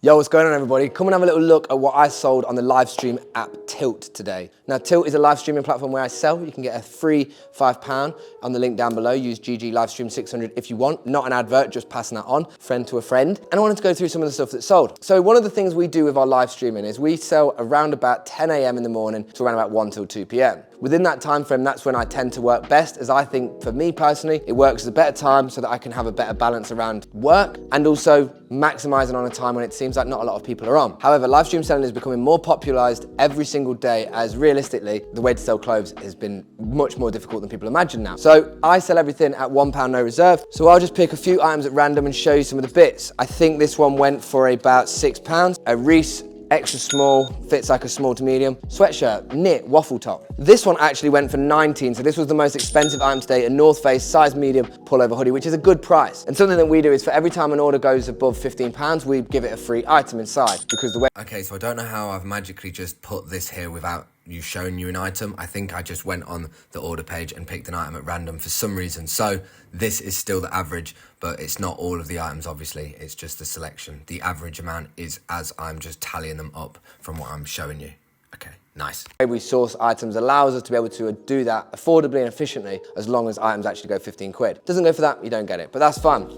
Yo, what's going on everybody? Come and have a little look at what I sold on the live stream app Tilt today. Now Tilt is a live streaming platform where I sell. You can get a free £5 on the link down below. Use GG Livestream 600 if you want. Not an advert, just passing that on, friend to a friend. And I wanted to go through some of the stuff that's sold. So one of the things we do with our live streaming is we sell around about 10 AM in the morning to around about 1 till 2 PM. Within that time frame, that's when I tend to work best, as I think for me personally, it works as a better time so that I can have a better balance around work and also maximizing on a time when it seems like not a lot of people are on. However, live stream selling is becoming more popularized every single day, as realistically, the way to sell clothes has been much more difficult than people imagine now. So I sell everything at £1 no reserve. So I'll just pick a few items at random and show you some of the bits. I think this one went for about £6. A Reese extra small, fits like a small to medium. Sweatshirt, knit, waffle top. This one actually went for 19, so this was the most expensive item today, a North Face size medium pullover hoodie, which is a good price. And something that we do is for every time an order goes above £15, we give it a free item inside, because the way... Okay, so I don't know how I've magically just put this here without you showing you an item. I think I just went on the order page and picked an item at random for some reason. So this is still the average, but it's not all of the items, obviously. It's just the selection. The average amount is as I'm just tallying them up from what I'm showing you. Okay, nice. The way we source items allows us to be able to do that affordably and efficiently, as long as items actually go 15 quid. Doesn't go for that, you don't get it, but that's fun.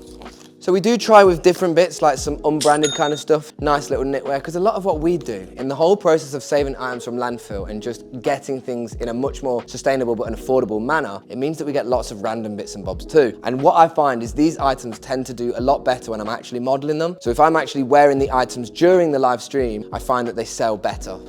So we do try with different bits, like some unbranded kind of stuff, nice little knitwear, because a lot of what we do in the whole process of saving items from landfill and just getting things in a much more sustainable but an affordable manner, it means that we get lots of random bits and bobs too. And what I find is these items tend to do a lot better when I'm actually modeling them. So if I'm actually wearing the items during the live stream, I find that they sell better.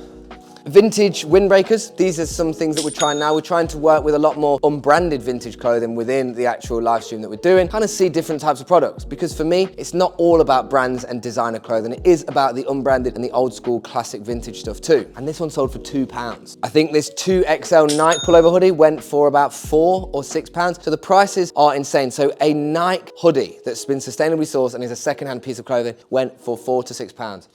Vintage windbreakers. These are some things that we're trying now. We're trying to work with a lot more unbranded vintage clothing within the actual live stream that we're doing. Kind of see different types of products, because for me, it's not all about brands and designer clothing. It is about the unbranded and the old school classic vintage stuff too. And this one sold for £2. I think this 2XL Nike pullover hoodie went for about £4 or £6. So the prices are insane. So a Nike hoodie that's been sustainably sourced and is a secondhand piece of clothing went for £4 to £6.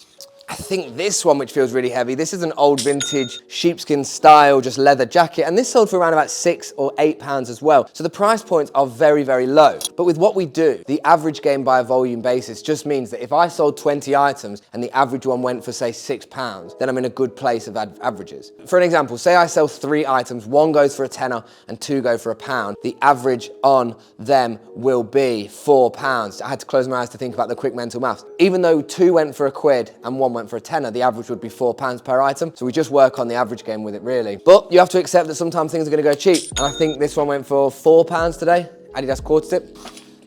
I think this one, which feels really heavy, this is an old vintage sheepskin style, just leather jacket, and this sold for around about £6 or £8 as well. So the price points are very, very low. But with what we do, the average game by a volume basis just means that if I sold 20 items and the average one went for say £6, then I'm in a good place of averages. For an example, say I sell 3 items, 1 goes for a tenner and 2 go for £1. The average on them will be £4. I had to close my eyes to think about the quick mental maths. Even though 2 went for £1 and 1 went for a tenner, the average would be £4 per item. So we just work on the average game with it really. But you have to accept that sometimes things are gonna go cheap. And I think this one went for £4 today. Adidas quarter tip.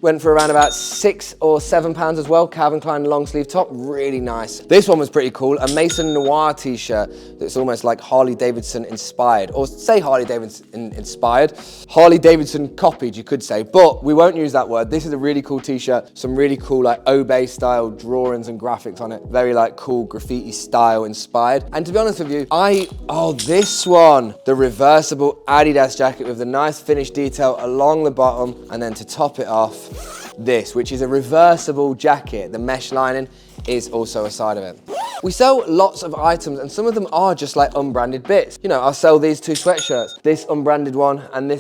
Went for around about £6 or £7 as well. Calvin Klein long sleeve top, really nice. This one was pretty cool, a Mason Noir t-shirt that's almost like Harley Davidson inspired, or say Harley Davidson inspired. Harley Davidson copied, you could say, but we won't use that word. This is a really cool t-shirt, some really cool like Obey style drawings and graphics on it. Very like cool graffiti style inspired. And to be honest with you, this one, the reversible Adidas jacket with the nice finished detail along the bottom, and then to top it off, this, which is a reversible jacket. The mesh lining is also a side of it. We sell lots of items, and some of them are just like unbranded bits. You know, I'll sell these 2 sweatshirts, this unbranded one, and they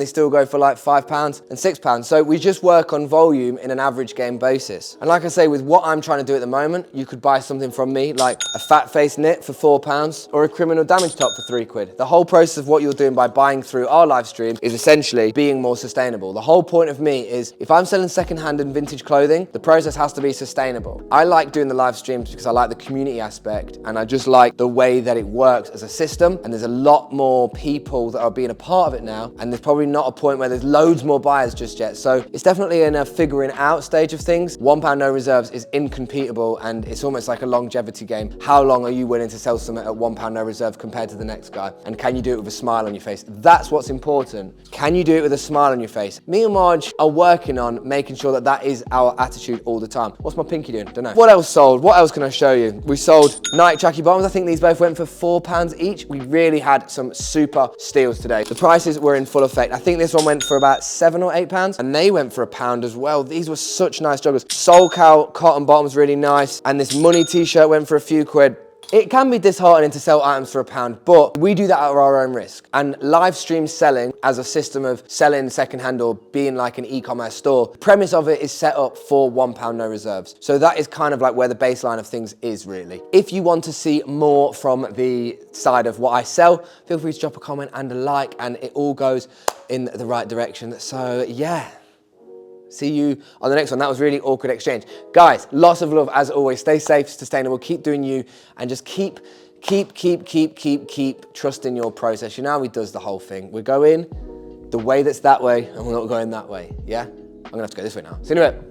still go for like £5 and £6. So we just work on volume in an average game basis. And like I say, with what I'm trying to do at the moment, you could buy something from me like a fat face knit for £4 or a criminal damage top for £3. The whole process of what you're doing by buying through our live stream is essentially being more sustainable. The whole point of me is, if I'm selling secondhand and vintage clothing, the process has to be sustainable. I like doing the live streams because I like the community aspect, and I just like the way that it works as a system, and there's a lot more people that are being a part of it now, and there's probably not a point where there's loads more buyers just yet. So it's definitely in a figuring out stage of things. £1 no reserves is incompetable, and it's almost like a longevity game. How long are you willing to sell something at £1 no reserve compared to the next guy? And can you do it with a smile on your face? That's what's important. Can you do it with a smile on your face? Me and Marge are working on making sure that that is our attitude all the time. What's my pinky doing? Don't know. What else sold? What else can I show you? We sold Nike tracky bottoms. I think these both went for £4 each. We really had some super steals today. The prices were in full effect. I think this one went for about £7 or £8, and they went for £1 as well. These were such nice joggers. Soul Cow cotton bottoms, really nice. And this money t-shirt went for a few quid. It can be disheartening to sell items for £1, but we do that at our own risk. And live stream selling as a system of selling secondhand or being like an e-commerce store, the premise of it is set up for £1 no reserves. So that is kind of like where the baseline of things is really. If you want to see more from the side of what I sell, feel free to drop a comment and a like, and it all goes in the right direction. So yeah. See you on the next one. That was really awkward exchange. Guys, lots of love as always. Stay safe, sustainable, keep doing you, and just keep trusting your process. You know how he does the whole thing. We're going the way that's that way, and we're not going that way, yeah? I'm gonna have to go this way now. See you in a bit.